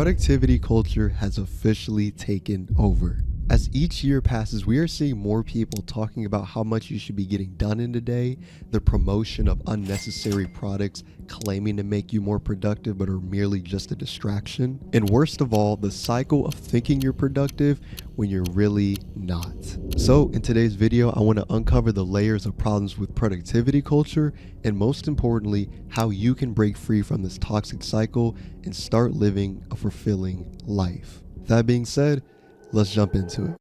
Productivity culture has officially taken over. As each year passes, we are seeing more people talking about how much you should be getting done in a day, the promotion of unnecessary products claiming to make you more productive but are merely just a distraction, and worst of all, the cycle of thinking you're productive when you're really not. So in today's video, I want to uncover the layers of problems with productivity culture, and most importantly, how you can break free from this toxic cycle and start living a fulfilling life. That being said, let's jump into it.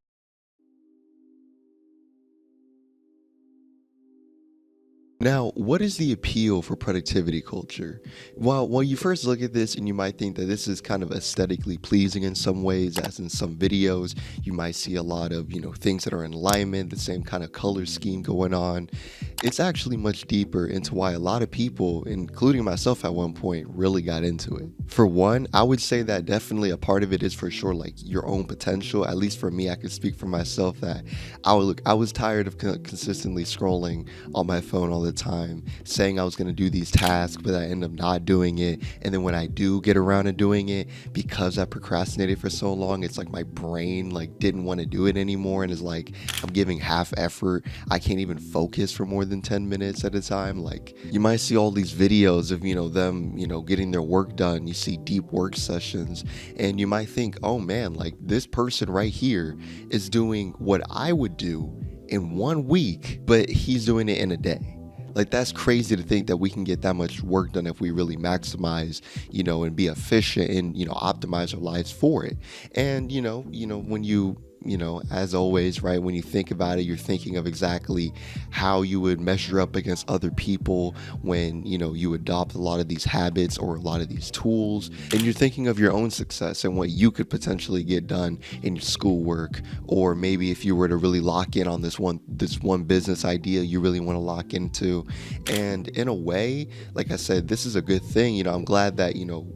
Now, what is the appeal for productivity culture? Well, when you first look at this and you might think that this is kind of aesthetically pleasing in some ways, as in some videos, you might see a lot of, things that are in alignment, the same kind of color scheme going on. It's actually much deeper into why a lot of people, including myself at one point, really got into it. For one, I would say that definitely a part of it is for sure like your own potential. At least for me, I can speak for myself that I was tired of consistently scrolling on my phone all the time, saying I was going to do these tasks, but I end up not doing it. And then when I do get around to doing it, because I procrastinated for so long, it's like my brain didn't want to do it anymore, and is like I'm giving half effort. I can't even focus for more than 10 minutes at a time. Like, you might see all these videos of them getting their work done. You see deep work sessions, and you might think, oh man, like this person right here is doing what I would do in 1 week, but he's doing it in a day. Like, that's crazy to think that we can get that much work done if we really maximize, and be efficient and, optimize our lives for it. And, when you, as always, right, when you think about it, you're thinking of exactly how you would measure up against other people when, you adopt a lot of these habits or a lot of these tools, and you're thinking of your own success and what you could potentially get done in your schoolwork, or maybe if you were to really lock in on this one business idea you really want to lock into. And in a way, like I said, this is a good thing. I'm glad that,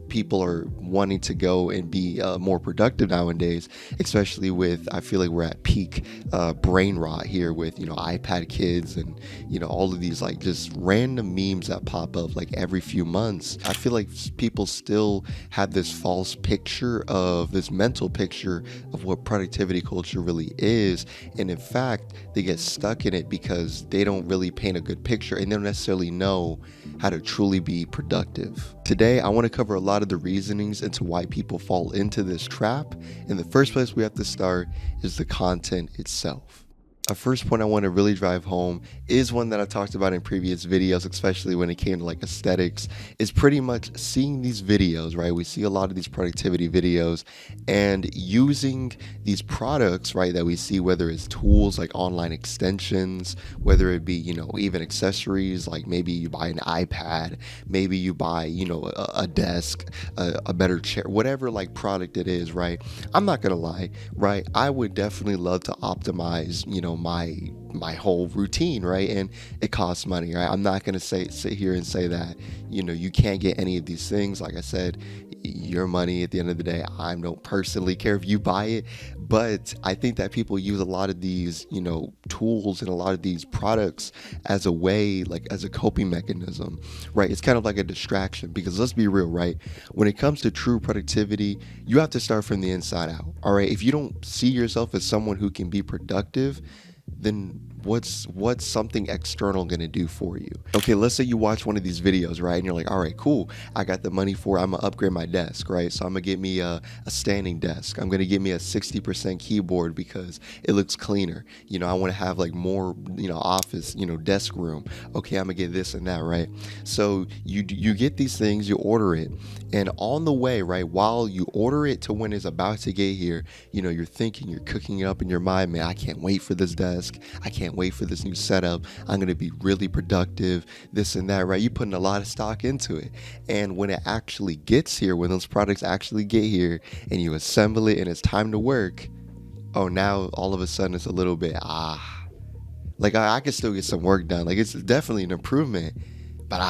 people are wanting to go and be more productive nowadays, especially with, I feel like we're at peak brain rot here with, iPad kids and, all of these like just random memes that pop up like every few months. I feel like people still have this false picture of this mental picture of what productivity culture really is. And in fact, they get stuck in it because they don't really paint a good picture and they don't necessarily know how to truly be productive. Today, I want to cover a lot of the reasonings into why people fall into this trap. And the first place we have to start is the content itself. A first point I want to really drive home is one that I talked about in previous videos, especially when it came to like aesthetics, is pretty much seeing these videos, right? We see a lot of these productivity videos and using these products, right, that we see, whether it's tools like online extensions, whether it be, even accessories, like maybe you buy an iPad, maybe you buy, a desk, a better chair, whatever like product it is, right? I'm not gonna lie, right? I would definitely love to optimize, my whole routine, right? And it costs money, right? I'm not gonna sit here and say that, you can't get any of these things. Like I said, your money at the end of the day. I don't personally care if you buy it, but I think that people use a lot of these, tools and a lot of these products as a way, like as a coping mechanism, right? It's kind of like a distraction, because let's be real, right? When it comes to true productivity, you have to start from the inside out, all right? If you don't see yourself as someone who can be productive, then what's something external gonna do for you? Okay, let's say you watch one of these videos, right? And you're like, all right, cool. I got the money for it. I'm gonna upgrade my desk, right? So I'm gonna get me a standing desk. I'm gonna get me a 60% keyboard because it looks cleaner. I want to have like more, office, desk room. Okay, I'm gonna get this and that, right? So you get these things, you order it, and on the way, right, while you order it to when it's about to get here, you're thinking, you're cooking it up in your mind, man, I can't wait for this desk. I can't wait for this new setup. I'm going to be really productive, this and that, right? You're putting a lot of stock into it. And when it actually gets here, when those products actually get here and you assemble it and it's time to work, oh, now all of a sudden it's a little bit, like I can still get some work done. Like, it's definitely an improvement, but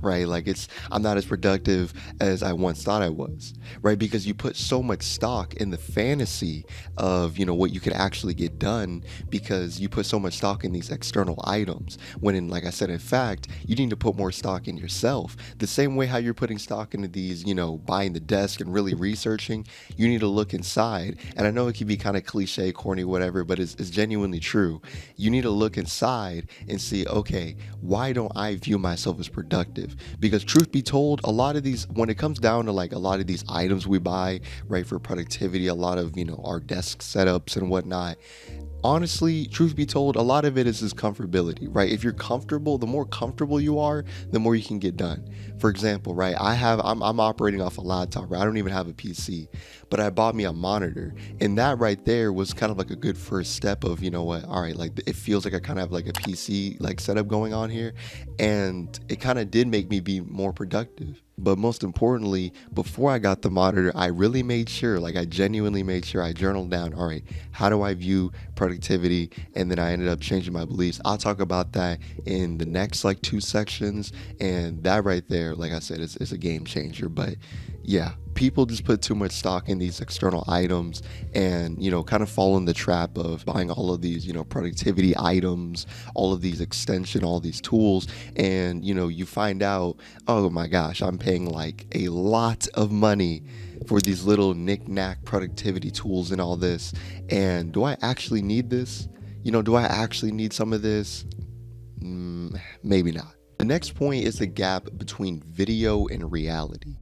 right, like I'm not as productive as I once thought I was, right? Because you put so much stock in the fantasy of, what you could actually get done, because you put so much stock in these external items, when in, like I said, in fact, you need to put more stock in yourself. The same way how you're putting stock into these, buying the desk and really researching, you need to look inside. And I know it can be kind of cliche, corny, whatever, but it's genuinely true. You need to look inside and see, okay, why don't I view myself as productive? Because truth be told, a lot of these, when it comes down to like a lot of these items we buy, right, for productivity, a lot of, our desk setups and whatnot, honestly, truth be told, a lot of it is just comfortability, right? If you're comfortable, the more comfortable you are, the more you can get done. For example, right, I'm operating off a laptop, right? I don't even have a PC, but I bought me a monitor, and that right there was kind of like a good first step of, what, all right, like it feels like I kind of have like a PC like setup going on here, and it kind of did make me be more productive. But most importantly, before I got the monitor, I really made sure, like I genuinely made sure I journaled down, all right, how do I view productivity? And then I ended up changing my beliefs. I'll talk about that in the next like 2 sections. And that right there, like I said, is a game changer. But yeah, people just put too much stock in these external items, and kind of fall in the trap of buying all of these productivity items, all of these extension, all these tools, and you find out, oh my gosh, I'm paying like a lot of money for these little knick-knack productivity tools and all this, and do I actually need this? Do I actually need some of this? Maybe not. The next point is the gap between video and reality.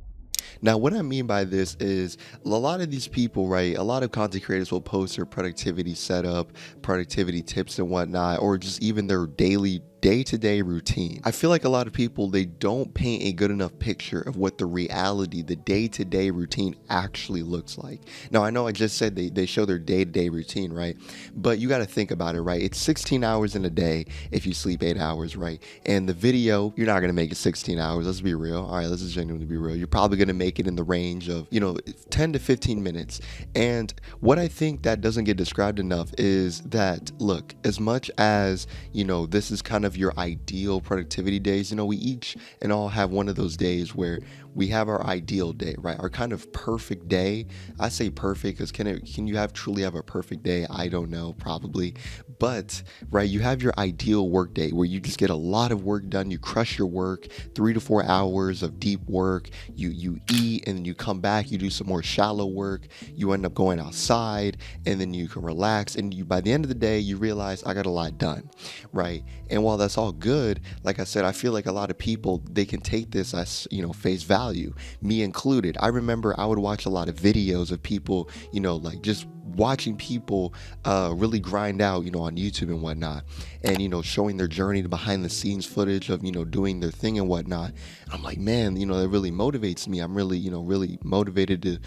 Now, what I mean by this is a lot of these people, right? A lot of content creators will post their productivity setup, productivity tips and whatnot, or just even their daily day-to-day routine. I feel like a lot of people, they don't paint a good enough picture of what the reality, the day-to-day routine actually looks like. Now, I know I just said they show their day-to-day routine, right? But you got to think about it, right? It's 16 hours in a day if you sleep 8 hours, right? And the video, you're not going to make it 16 hours. Let's be real. All right, let's just genuinely be real. You're probably going to make it in the range of, 10 to 15 minutes. And what I think that doesn't get described enough is that, look, as much as, this is kind of your ideal productivity days, we each and all have one of those days where we have our ideal day, right? Our kind of perfect day. I say perfect because can you truly have a perfect day? I don't know, probably. But, right, you have your ideal work day where you just get a lot of work done. You crush your work, 3 to 4 hours of deep work. You eat, and then you come back, you do some more shallow work. You end up going outside, and then you can relax. And by the end of the day, you realize I got a lot done, right? And while that's all good, like I said, I feel like a lot of people, they can take this as, face value, me included. I remember I would watch a lot of videos of people, like just watching people really grind out, on YouTube and whatnot, and showing their journey, the behind the scenes footage of doing their thing and whatnot. And I'm like, man, that really motivates me. I'm really really motivated to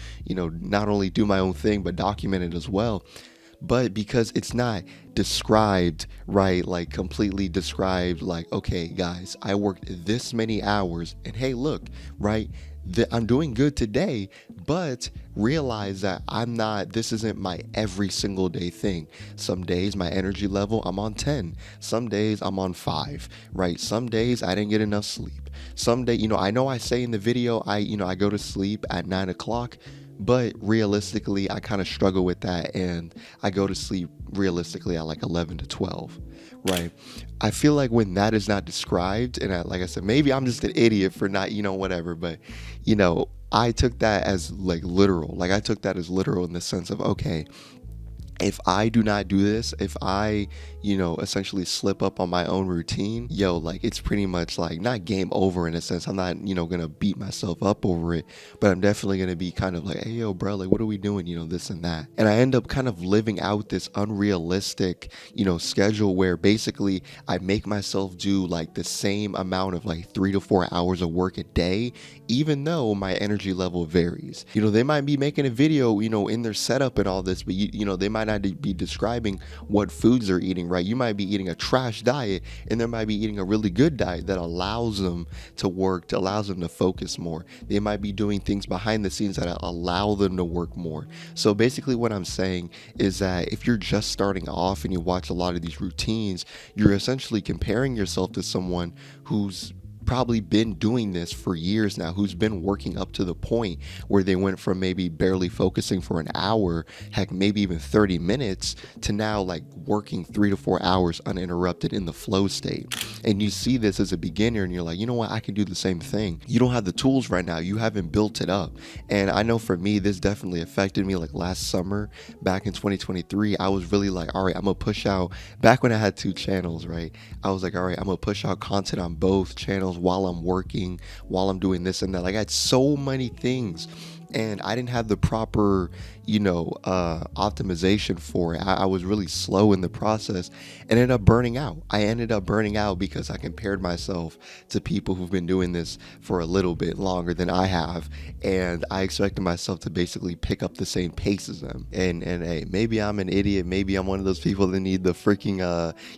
not only do my own thing but document it as well. But because it's not described, right, like completely described, like, okay, guys, I worked this many hours, and hey, look, right, I'm doing good today, but realize that this isn't my every single day thing. Some days my energy level, I'm on 10. Some days I'm on 5, right? Some days I didn't get enough sleep. Some day, I know I say in the video, I go to sleep at 9 o'clock, but realistically, I kind of struggle with that, and I go to sleep realistically at like 11 to 12, right? I feel like when that is not described, and like I said, maybe I'm just an idiot for not, whatever, but, I took that as like literal. Like I took that as literal in the sense of, okay, if I do not do this, if I, essentially slip up on my own routine, like it's pretty much like not game over in a sense. I'm not, gonna beat myself up over it, but I'm definitely gonna be kind of like, hey, yo, bro, like, what are we doing? This and that. And I end up kind of living out this unrealistic, schedule where basically I make myself do like the same amount of like 3 to 4 hours of work a day, even though my energy level varies. They might be making a video, in their setup and all this, but they might not be describing what foods they're eating, right? You might be eating a trash diet, and they might be eating a really good diet that allows them to work, allows them to focus more. They might be doing things behind the scenes that allow them to work more. So basically what I'm saying is that if you're just starting off and you watch a lot of these routines, you're essentially comparing yourself to someone who's probably been doing this for years now, who's been working up to the point where they went from maybe barely focusing for an hour, heck, maybe even 30 minutes, to now like working 3 to 4 hours uninterrupted in the flow state. And you see this as a beginner and you're like, you know what, I can do the same thing. You don't have the tools right now, you haven't built it up. And I know for me, this definitely affected me. Like last summer, back in 2023, I was really like, all right, I'm gonna push out, back when I had 2 channels, right? I was like, all right, I'm gonna push out content on both channels while I'm working, while I'm doing this and that. Like I had so many things and I didn't have the proper, optimization for it. I was really slow in the process and ended up burning out. I ended up burning out because I compared myself to people who've been doing this for a little bit longer than I have, and I expected myself to basically pick up the same pace as them. And hey, maybe I'm an idiot. Maybe I'm one of those people that need the freaking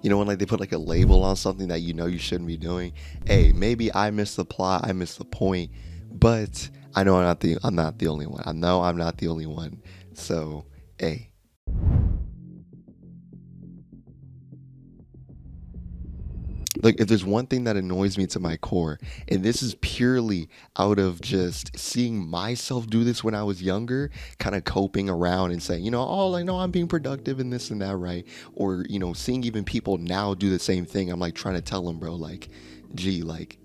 when like they put like a label on something that you shouldn't be doing. Hey, maybe I missed the plot. I missed the point. But I know I'm not the only one. I know I'm not the only one. So, hey. Like, if there's one thing that annoys me to my core, and this is purely out of just seeing myself do this when I was younger, kind of coping around and saying, oh, like, no, I'm being productive and this and that, right? Or, seeing even people now do the same thing. I'm like trying to tell them, bro, like, gee, like,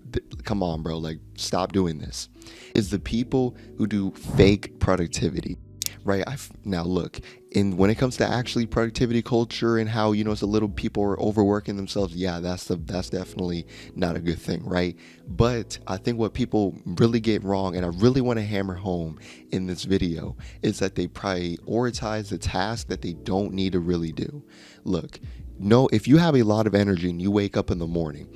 come on, bro, like, stop doing this. Is the people who do fake productivity. Right. Now look, when it comes to actually productivity culture and how it's a little people are overworking themselves, yeah, that's definitely not a good thing, right? But I think what people really get wrong, and I really want to hammer home in this video, is that they prioritize the task that they don't need to really do. Look, no, if you have a lot of energy and you wake up in the morning,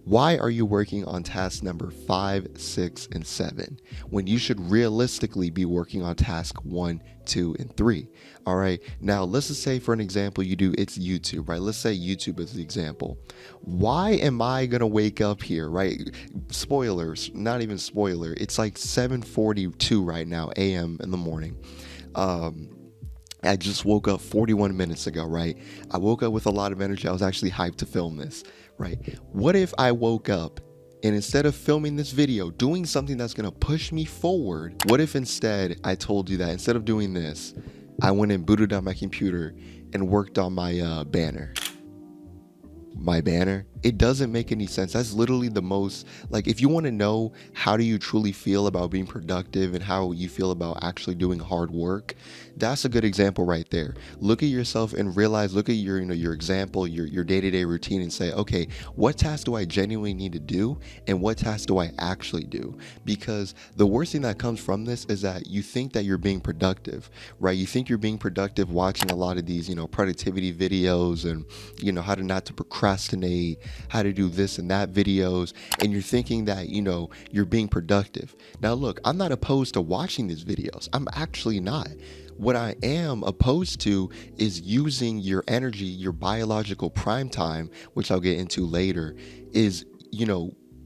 why are you working on task number 5, 6, and 7 when you should realistically be working on task 1, 2, and 3? All right. Now, let's just say for an example, it's YouTube, right? Let's say YouTube is the example. Why am I going to wake up here, right? Spoilers, not even spoiler. It's like 7:42 right now, a.m. in the morning. I just woke up 41 minutes ago, right? I woke up with a lot of energy. I was actually hyped to film this, right? What if I woke up and instead of filming this video, doing something that's going to push me forward, what if instead I told you that instead of doing this, I went and booted up my computer and worked on my banner? It doesn't make any sense. That's literally the most, like, if you want to know how do you truly feel about being productive and how you feel about actually doing hard work, that's a good example right there. Look at yourself and realize, look at your example, your day-to-day routine, and say, okay, what tasks do I genuinely need to do and what tasks do I actually do? Because the worst thing that comes from this is that you think that you're being productive, right? You think you're being productive watching a lot of these productivity videos and how to not to procrastinate, how to do this and that videos, and you're thinking that you're being productive. Now look, I'm not opposed to watching these videos. I'm actually not. What I am opposed to is using your energy, your biological prime time, which I'll get into later, is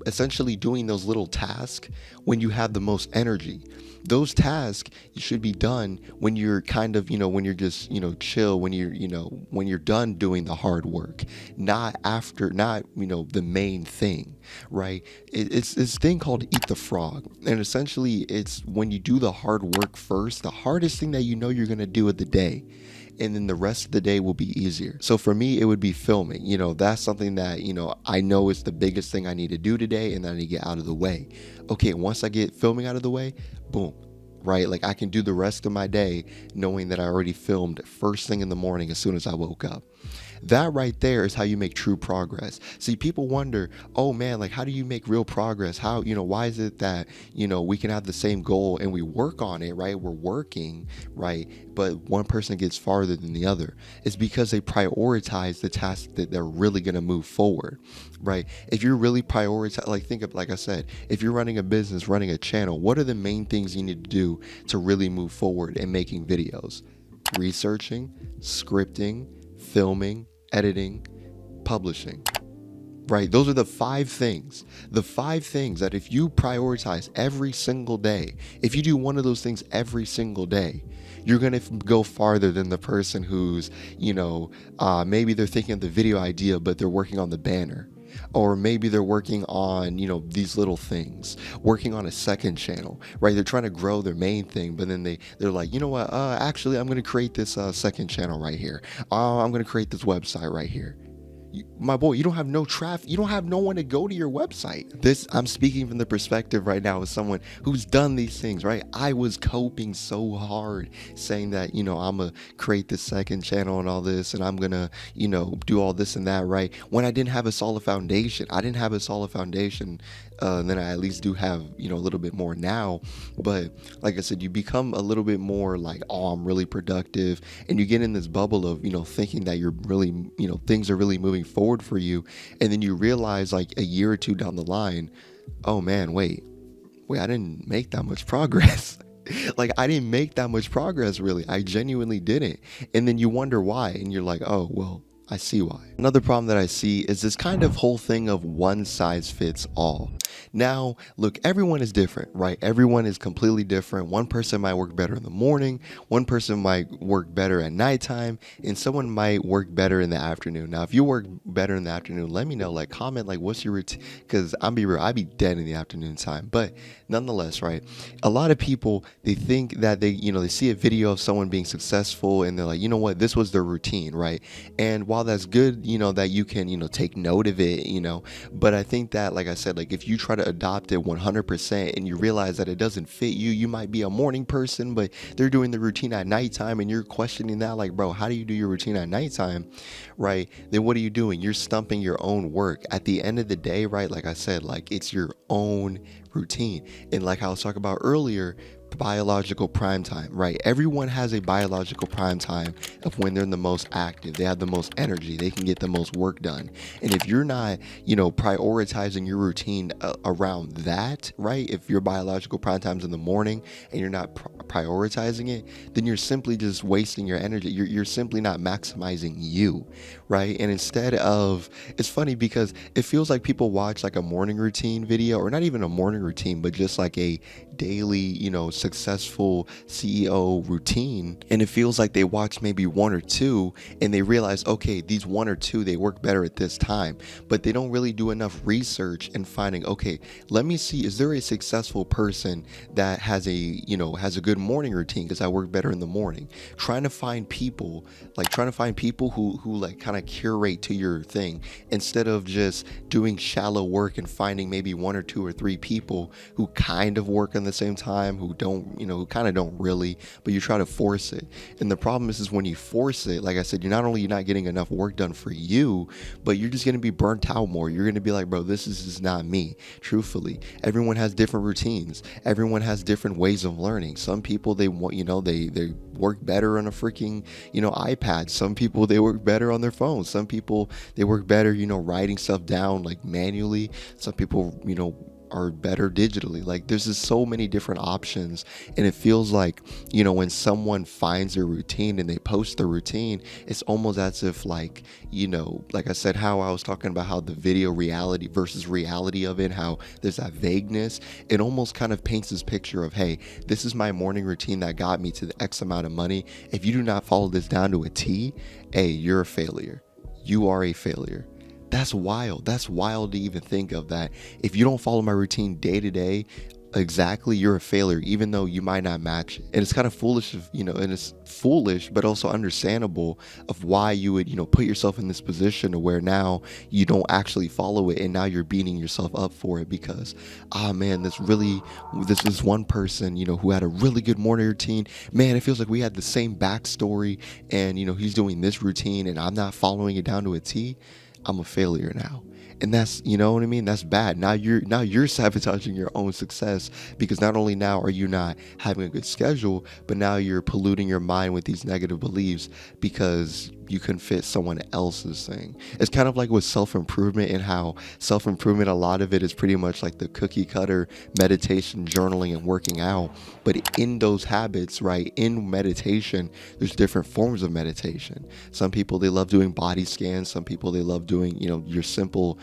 essentially doing those little tasks when you have the most energy. Those tasks should be done when you're kind of, when you're just, chill, when you're done doing the hard work, not after, the main thing, right? It's this thing called eat the frog. And essentially it's when you do the hard work first, the hardest thing that you're going to do of the day. And then the rest of the day will be easier. So for me, it would be filming. That's something that, I know is the biggest thing I need to do today and that I need to get out of the way. Okay, once I get filming out of the way, boom, right? Like I can do the rest of my day knowing that I already filmed first thing in the morning as soon as I woke up. That right there is how you make true progress. See, people wonder, oh man, like how do you make real progress? How, why is it that, we can have the same goal and we work on it, right? We're working, right? But one person gets farther than the other. It's because they prioritize the tasks that they're really going to move forward, right? If you're really prioritize, like I said, if you're running a business, running a channel, what are the main things you need to do to really move forward in making videos? Researching, scripting, filming, editing, publishing, right? Those are the 5 things. The 5 things that if you prioritize every single day, if you do one of those things every single day, you're going to go farther than the person who's, maybe they're thinking of the video idea, but they're working on the banner. Or maybe they're working on, these little things, working on a second channel, right? They're trying to grow their main thing, but then they're like, you know what? Actually, I'm going to create this second channel right here. I'm going to create this website right here. My boy, you don't have no traffic. You don't have no one to go to your website. I'm speaking from the perspective right now as someone who's done these things, right? I was coping so hard saying that, I'm going to create this second channel and all this, and I'm going to, do all this and that, right? When I didn't have a solid foundation. I didn't have a solid foundation. Then I at least do have, a little bit more now. But like I said, you become a little bit more like, oh, I'm really productive. And you get in this bubble of, thinking that you're really, things are really moving forward for you. And then you realize like a year or two down the line, oh man, wait, I didn't make that much progress. Like I didn't make that much progress, really. I genuinely didn't. And then you wonder why. And you're like, oh, well, I see why. Another problem that I see is this kind of whole thing of one size fits all. Now, look, everyone is different, right? Everyone is completely different. One person might work better in the morning, one person might work better at nighttime, and someone might work better in the afternoon. Now, if you work better in the afternoon, let me know, like comment, like what's your routine? Because I'd be dead in the afternoon time. But nonetheless, right? A lot of people, they think that they see a video of someone being successful and they're like, you know what, this was their routine, right? And while that's good, that you can, take note of it, but I think that, like I said, like if you try to adopt it 100% and you realize that it doesn't fit you, you might be a morning person, but they're doing the routine at nighttime and you're questioning that, like, bro, how do you do your routine at nighttime, right? Then what are you doing? You're stumping your own work. At the end of the day, right, like I said, like it's your own routine. And like I was talking about earlier, biological prime time, right? Everyone has a biological prime time of when they're the most active. They have the most energy. They can get the most work done. And if you're not, prioritizing your routine around that, right? If your biological prime time's in the morning and you're not prioritizing it, then you're simply just wasting your energy. You're simply not maximizing you, right? And instead of, it's funny because it feels like people watch like a morning routine video, or not even a morning routine, but just like a daily, successful CEO routine, and it feels like they watch maybe one or two and they realize, okay, these one or two, they work better at this time, but they don't really do enough research and finding, okay, let me see, is there a successful person that has a good morning routine, because I work better in the morning. Trying to find people who like kind of curate to your thing, instead of just doing shallow work and finding maybe one or two or three people who kind of work in the same time, who don't, who kind of don't really, but you try to force it. And the problem is when you force it, like I said, you're not getting enough work done for you, but you're just going to be burnt out more. You're going to be like, bro, this is just not me. Truthfully, everyone has different routines. Everyone has different ways of learning. Some people, they want, they work better on a freaking, iPad. Some people, they work better on their phones. Some people, they work better, writing stuff down like manually. Some people, are better digitally. Like there's just so many different options, and it feels like, when someone finds their routine and they post the routine, it's almost as if like, like I said, how I was talking about how the video reality versus reality of it, how there's that vagueness, it almost kind of paints this picture of, hey, this is my morning routine that got me to the X amount of money. If you do not follow this down to a T, hey, you're a failure. You are a failure. That's wild. That's wild to even think of that. If you don't follow my routine day to day, exactly, you're a failure, even though you might not match it. And it's kind of foolish, and it's foolish, but also understandable of why you would, put yourself in this position to where now you don't actually follow it. And now you're beating yourself up for it because, man, this is one person, who had a really good morning routine. Man, it feels like we had the same backstory and, he's doing this routine and I'm not following it down to a T. I'm a failure now. And that's, what I mean? That's bad. Now you're sabotaging your own success, because not only now are you not having a good schedule, but now you're polluting your mind with these negative beliefs because you can fit someone else's thing. It's kind of like with self-improvement, and how self-improvement, a lot of it is pretty much like the cookie cutter meditation, journaling, and working out. But in those habits, right, in meditation, there's different forms of meditation. Some people, they love doing body scans. Some people, they love doing, your simple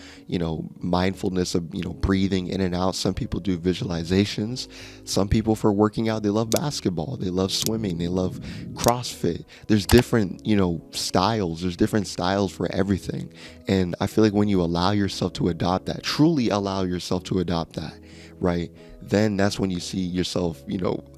mindfulness of, breathing in and out. Some people do visualizations. Some people, for working out, they love basketball, they love swimming, they love CrossFit. There's different, styles. There's different styles for everything. And I feel like when you allow yourself to adopt that, truly allow yourself to adopt that, right? Then that's when you see yourself,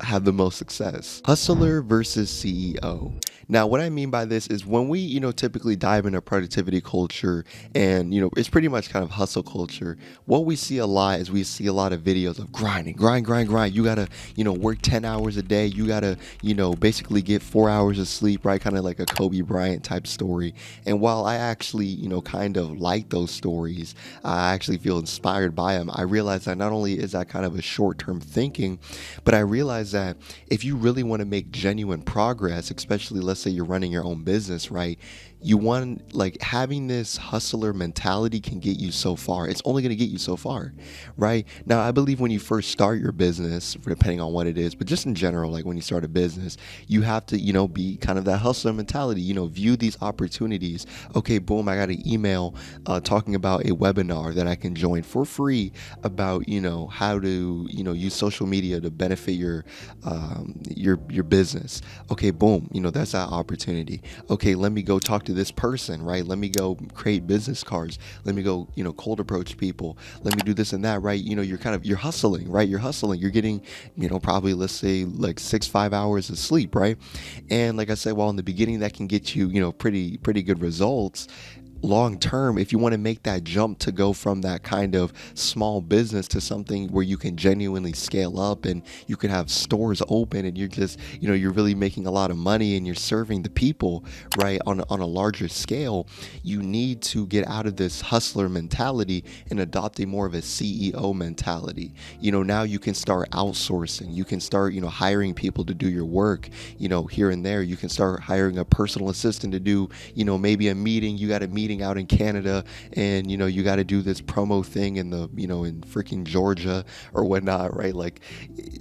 have the most success. Hustler versus CEO. Now, what I mean by this is when we, typically dive into productivity culture and, it's pretty much kind of hustle culture, what we see a lot is we see a lot of videos of grinding, grind, grind, grind. You got to, work 10 hours a day. You got to, basically get 4 hours of sleep, right? Kind of like a Kobe Bryant type story. And while I actually, kind of like those stories, I actually feel inspired by them. I realize that not only is that kind of a short-term thinking, but I realize that if you really want to make genuine progress, especially let's say you're running your own business, right? You want, like, having this hustler mentality can get you so far. It's only going to get you so far, right? Now, I believe when you first start your business, depending on what it is, but just in general, like when you start a business, you have to, be kind of that hustler mentality, view these opportunities. Okay, boom, I got an email talking about a webinar that I can join for free about, how to, use social media to benefit your business. Okay, boom, that's that opportunity. Okay, let me go talk to this person, right? Let me go create business cards. Let me go, cold approach people. Let me do this and that, right? You're hustling, right? You're hustling. You're getting, probably, let's say, like 5 hours of sleep, right? And like I said, while in the beginning that can get you, pretty good results, long term, if you want to make that jump to go from that kind of small business to something where you can genuinely scale up and you can have stores open and you're just, you're really making a lot of money and you're serving the people, right, on a larger scale, you need to get out of this hustler mentality and adopt a more of a CEO mentality. Now you can start outsourcing. You can start, hiring people to do your work, here and there. You can start hiring a personal assistant to do, maybe a meeting. You got a meeting out in Canada and you got to do this promo thing in the in freaking Georgia or whatnot, right? Like,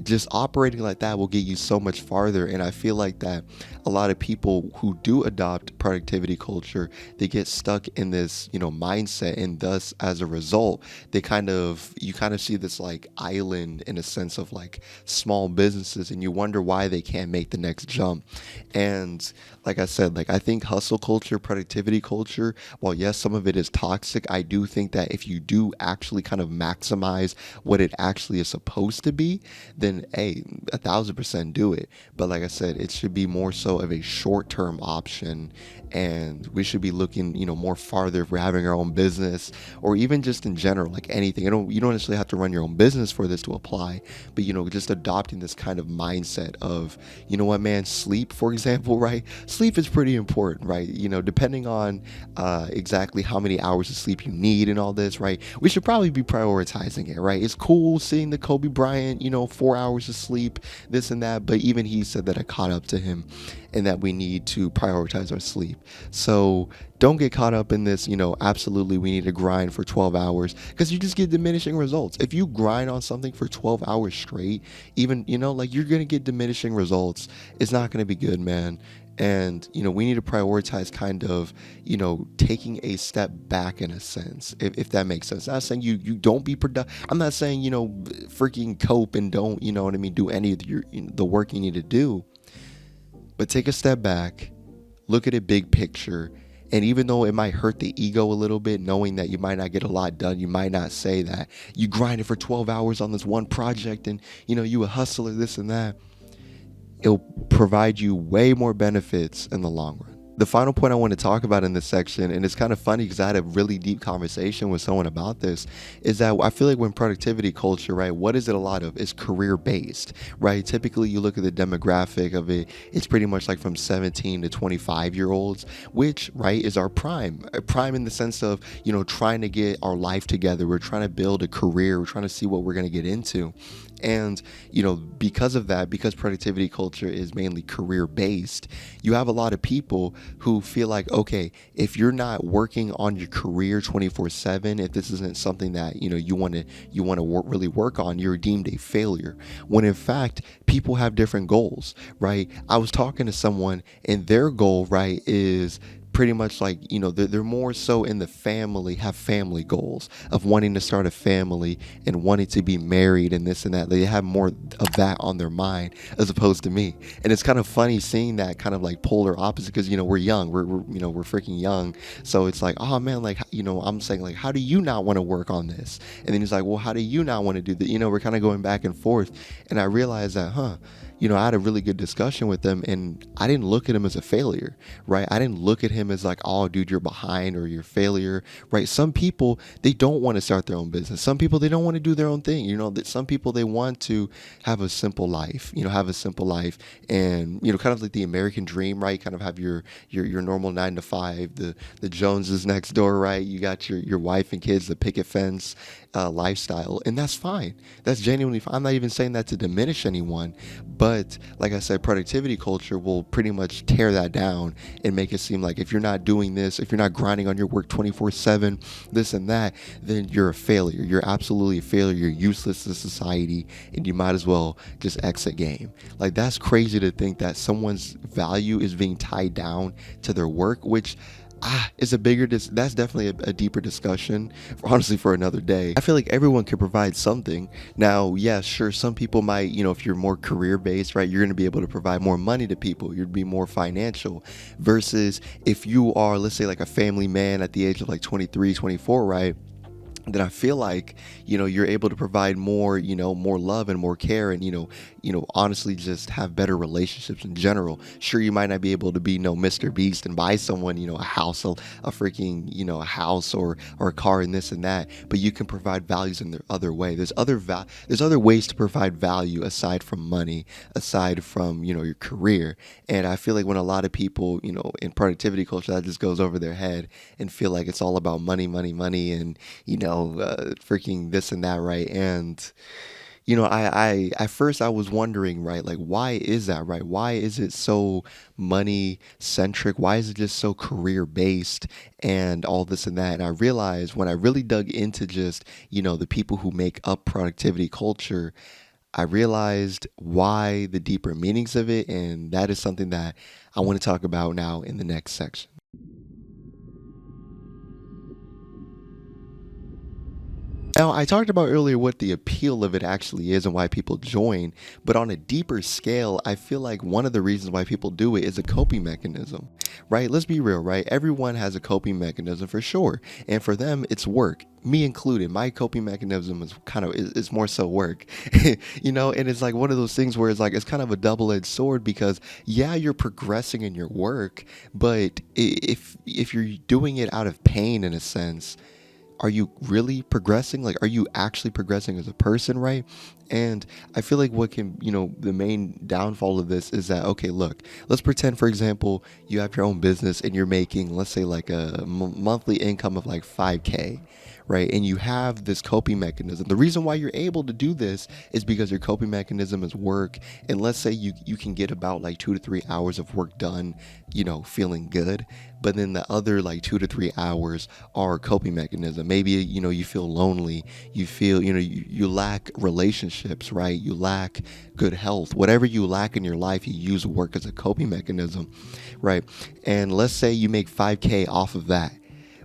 just operating like that will get you so much farther. And I feel like that a lot of people who do adopt productivity culture, they get stuck in this mindset, and thus as a result you kind of see this like island in a sense of like small businesses, and you wonder why they can't make the next jump. And like I said, like, I think hustle culture, productivity culture, while yes, some of it is toxic, I do think that if you do actually kind of maximize what it actually is supposed to be, then 1,000% do it. But like I said, it should be more so of a short-term option, and we should be looking, more farther if we're having our own business, or even just in general, like anything. You don't necessarily have to run your own business for this to apply, but just adopting this kind of mindset of, what, man, sleep, for example, right? Sleep is pretty important, right? Depending on exactly how many hours of sleep you need and all this, right? We should probably be prioritizing it, right? It's cool seeing the Kobe Bryant, 4 hours of sleep, this and that, but even he said that I caught up to him and that we need to prioritize our sleep. So don't get caught up in this, absolutely we need to grind for 12 hours, because you just get diminishing results. If you grind on something for 12 hours straight, even, like, you're going to get diminishing results. It's not going to be good, man. And, we need to prioritize kind of, taking a step back in a sense, if that makes sense. I'm not saying you don't be productive. I'm not saying, freaking cope and don't, do any of the work you need to do. But take a step back, look at it big picture. And even though it might hurt the ego a little bit, knowing that you might not get a lot done, you might not say that you grinded for 12 hours on this one project and, you a hustler, this and that, it'll provide you way more benefits in the long run. The final point I want to talk about in this section, and it's kind of funny because I had a really deep conversation with someone about this, is that I feel like when productivity culture, right, what is it a lot of? It's career based, right? Typically you look at the demographic of it, it's pretty much like from 17 to 25-year-olds, which, right, is our prime in the sense of, trying to get our life together. We're trying to build a career. We're trying to see what we're going to get into. And, because of that, because productivity culture is mainly career based, you have a lot of people who feel like, okay, if you're not working on your career 24/7, if this isn't something that, you want to really work on, you're deemed a failure. When in fact, people have different goals, right? I was talking to someone and their goal, right, is pretty much like, they're more so in the family, have family goals of wanting to start a family and wanting to be married and this and that. They have more of that on their mind as opposed to me. And it's kind of funny seeing that kind of like polar opposite because, we're young, we're freaking young. So it's like, oh man, like, I'm saying like, how do you not want to work on this? And then he's like, well, how do you not want to do that? We're kind of going back and forth. And I realized that, I had a really good discussion with them and I didn't look at him as a failure, right? I didn't look at him as like, oh, dude, you're behind or you're a failure, right? Some people, they don't want to start their own business. Some people, they don't want to do their own thing. That some people, they want to have a simple life, and, kind of like the American dream, right? Kind of have your normal 9 to 5, the Joneses next door, right? You got your wife and kids, the picket fence, lifestyle, and that's fine. That's genuinely fine. I'm not even saying that to diminish anyone, but like I said, productivity culture will pretty much tear that down and make it seem like if you're not doing this, if you're not grinding on your work 24/7, this and that, then you're a failure. You're absolutely a failure. You're useless to society, and you might as well just exit game. Like, that's crazy to think that someone's value is being tied down to their work, which is that's definitely a deeper discussion, honestly, for another day. I feel like everyone can provide something. Now, yeah, sure, some people might, if you're more career based, right, you're going to be able to provide more money to people. You'd be more financial versus if you are, let's say, like a family man at the age of like 23, 24, right? Then I feel like, you're able to provide more, more love and more care and, honestly just have better relationships in general. Sure, you might not be able to be no Mr. Beast and buy someone, a house, a freaking, a house or a car and this and that, but you can provide values in the other way. There's other ways to provide value aside from money, aside from, your career. And I feel like when a lot of people, in productivity culture, that just goes over their head and feel like it's all about money, money, money, and, freaking this and that, right? And I at first I was wondering, right, like, why is that, right? Why is it so money centric? Why is it just so career based and all this and that? And I realized when I really dug into just, the people who make up productivity culture, I realized why, the deeper meanings of it, and that is something that I want to talk about now in the next section. Now, I talked about earlier what the appeal of it actually is and why people join, but on a deeper scale, I feel like one of the reasons why people do it is a coping mechanism, right? Let's be real, right? Everyone has a coping mechanism for sure, and for them, it's work. Me included, my coping mechanism is it's more so work, and it's like one of those things where it's kind of a double-edged sword because yeah, you're progressing in your work, but if you're doing it out of pain in a sense, are you really progressing? Like, are you actually progressing as a person, right? And I feel like what can, the main downfall of this is that, okay, look, let's pretend, for example, you have your own business and you're making, let's say, like a monthly income of like 5K, right? And you have this coping mechanism. The reason why you're able to do this is because your coping mechanism is work. And let's say you can get about like 2 to 3 hours of work done, feeling good. But then the other like 2 to 3 hours are coping mechanism. Maybe, you feel lonely, you feel, you lack relationships, right? You lack good health. Whatever you lack in your life, you use work as a coping mechanism, right? And let's say you make 5K off of that.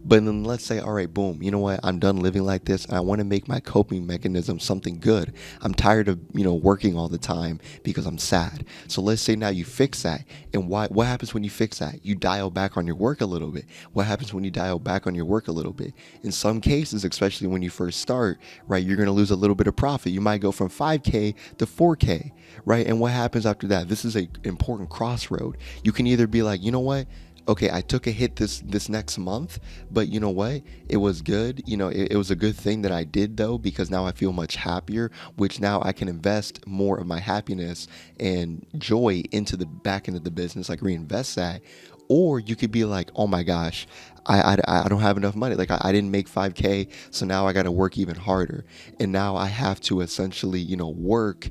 But then let's say, all right, boom, you know what? I'm done living like this. And I want to make my coping mechanism something good. I'm tired of, working all the time because I'm sad. So let's say now you fix that. And what happens when you fix that? You dial back on your work a little bit. What happens when you dial back on your work a little bit? In some cases, especially when you first start, right, you're going to lose a little bit of profit. You might go from 5K to 4K, right? And what happens after that? This is an important crossroad. You can either be like, you know what? Okay, I took a hit this next month, but you know what? It was good. It was a good thing that I did though, because now I feel much happier, which now I can invest more of my happiness and joy into the back end of the business, like reinvest that. Or you could be like, oh my gosh, I don't have enough money. Like I didn't make 5K, so now I got to work even harder. And now I have to essentially, work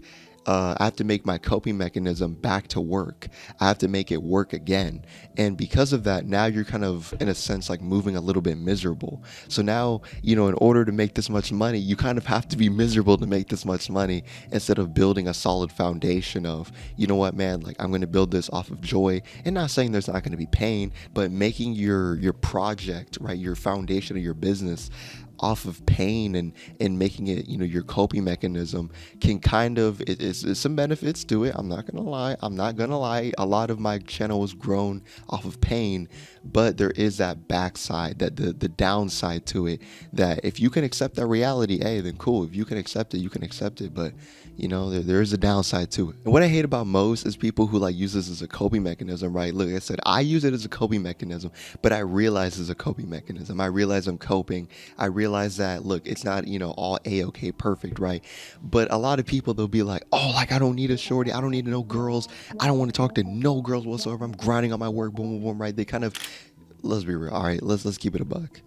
I have to make my coping mechanism back to work. I have to make it work again. And because of that, now you're kind of, in a sense, like moving a little bit miserable. So now, in order to make this much money, you kind of have to be miserable to make this much money, instead of building a solid foundation of, you know what, man, like I'm going to build this off of joy. And not saying there's not going to be pain, but making your project, right, your foundation of your business off of pain, and making it, your coping mechanism, can kind of, it's some benefits to it. I'm not gonna lie, a lot of my channel was grown off of pain, but there is that backside, that the downside to it, that if you can accept that reality, hey, then cool. If you can accept it, you can accept it. But there is a downside to it. And what I hate about most is people who like use this as a coping mechanism, right? Look, I said I use it as a coping mechanism, but I realize it's a coping mechanism. I realize I'm coping. I realize that, look, it's not, all A-okay perfect, right? But a lot of people, they'll be like, oh, like I don't need a shorty. I don't need no girls. I don't want to talk to no girls whatsoever. I'm grinding on my work, boom, boom, boom, right? They kind of, let's be real. All right, let's keep it a buck.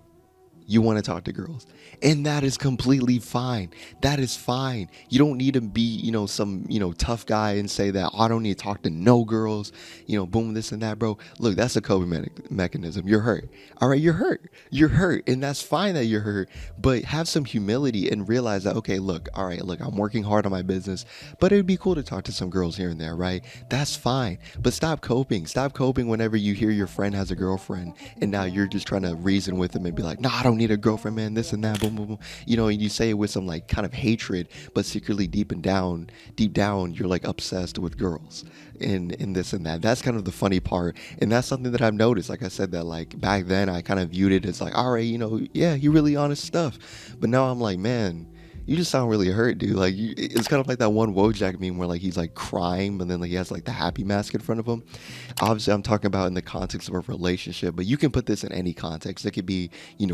You want to talk to girls, and that is completely fine. That is fine. You don't need to be, some, tough guy and say that, oh, I don't need to talk to no girls, boom, this and that, bro. Look, that's a coping mechanism. You're hurt. All right, you're hurt, and that's fine that you're hurt, but have some humility and realize that, okay, look, all right, look, I'm working hard on my business, but it'd be cool to talk to some girls here and there, right? That's fine, but stop coping. Stop coping whenever you hear your friend has a girlfriend, and now you're just trying to reason with them and be like, no, I don't need a girlfriend, man, this and that, boom, boom, boom. And you say it with some like kind of hatred, but secretly deep down, you're like obsessed with girls and this and that. That's kind of the funny part. And that's something that I've noticed. Like I said, that like back then I kind of viewed it as like, all right, yeah, you really honest stuff. But now I'm like, man, you just sound really hurt, dude. Like, it's kind of like that one Wojak meme where like he's like crying, but then like he has like the happy mask in front of him. Obviously, I'm talking about in the context of a relationship, but you can put this in any context. It could be,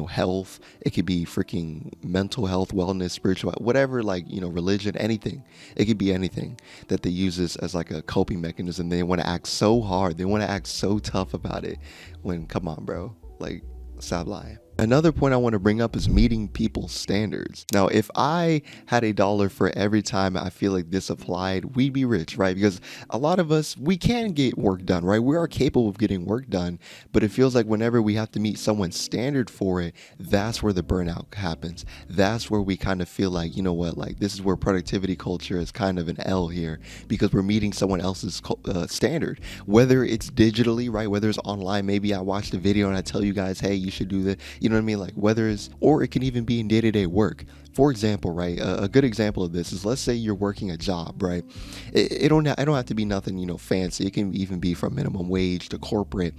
health. It could be freaking mental health, wellness, spiritual, whatever, like, religion, anything. It could be anything that they use this as like a coping mechanism. They want to act so hard. They want to act so tough about it when, come on, bro. Like, stop lying. Another point I want to bring up is meeting people's standards. Now, if I had $1 for every time I feel like this applied, we'd be rich, right? Because a lot of us, we can get work done, right? We are capable of getting work done, but it feels like whenever we have to meet someone's standard for it, that's where the burnout happens. That's where we kind of feel like, you know what, like this is where productivity culture is kind of an L here, because we're meeting someone else's standard, whether it's digitally, right? Whether it's online, maybe I watched a video and I tell you guys, hey, you should do this. You know what I mean? Like whether it's, or it can even be in day-to-day work. For example, right? A good example of this is, let's say you're working a job, right? It don't have to be nothing, fancy. It can even be from minimum wage to corporate.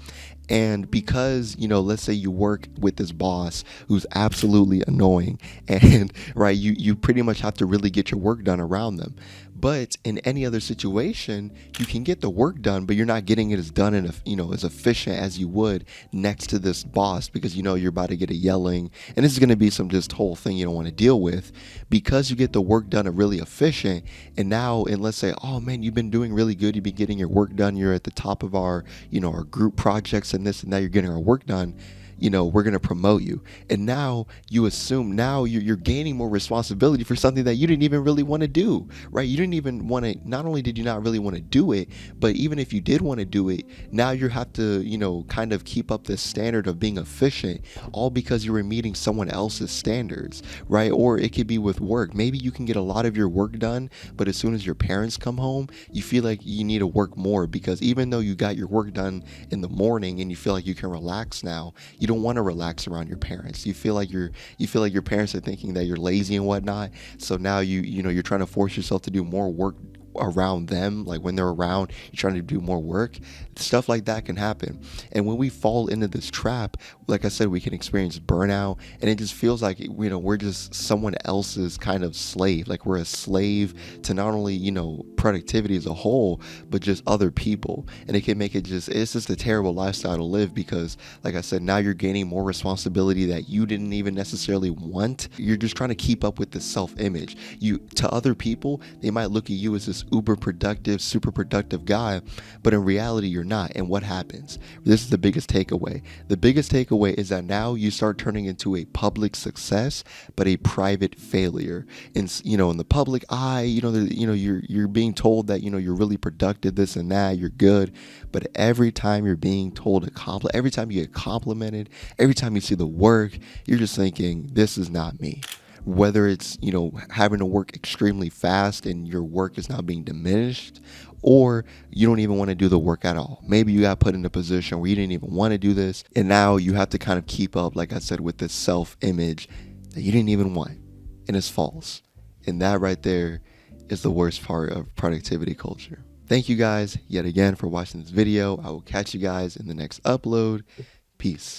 And because, let's say you work with this boss who's absolutely annoying, and right, you pretty much have to really get your work done around them. But in any other situation, you can get the work done, but you're not getting it as done in as efficient as you would next to this boss, because you're about to get a yelling, and this is going to be some just whole thing you don't want to deal with, because you get the work done really efficient. And now, and let's say, oh man, you've been doing really good, you've been getting your work done, you're at the top of our our group projects and this and that, you're getting our work done, we're going to promote you. And now you assume now you're gaining more responsibility for something that you didn't even really want to do, right? You didn't even want to, not only did you not really want to do it, but even if you did want to do it, now you have to, kind of keep up this standard of being efficient, all because you were meeting someone else's standards, right? Or it could be with work. Maybe you can get a lot of your work done, but as soon as your parents come home, you feel like you need to work more, because even though you got your work done in the morning and you feel like you can relax now, you don't want to relax around your parents. You feel like your parents are thinking that you're lazy and whatnot. So now you're trying to force yourself to do more work around them. Like when they're around, you're trying to do more work. Stuff like that can happen. And when we fall into this trap, like I said, we can experience burnout, and it just feels like we're just someone else's kind of slave. Like we're a slave to not only productivity as a whole, but just other people. And it can make it's just a terrible lifestyle to live, because like I said, now you're gaining more responsibility that you didn't even necessarily want. You're just trying to keep up with the self-image. To other people, they might look at you as this uber productive, super productive guy, but in reality you're not. And what happens? This is the biggest takeaway. The biggest takeaway is that now you start turning into a public success, but a private failure. And in the public eye, you're being told that you're really productive, this and that, you're good. But every time you're being told a compliment, every time you get complimented, every time you see the work, you're just thinking, this is not me. Whether it's having to work extremely fast and your work is now being diminished, or you don't even want to do the work at all. Maybe you got put in a position where you didn't even want to do this, and now you have to kind of keep up, like I said, with this self-image that you didn't even want, and it's false. And that right there is the worst part of productivity culture. Thank you guys yet again for watching this video. I will catch you guys in the next upload. Peace.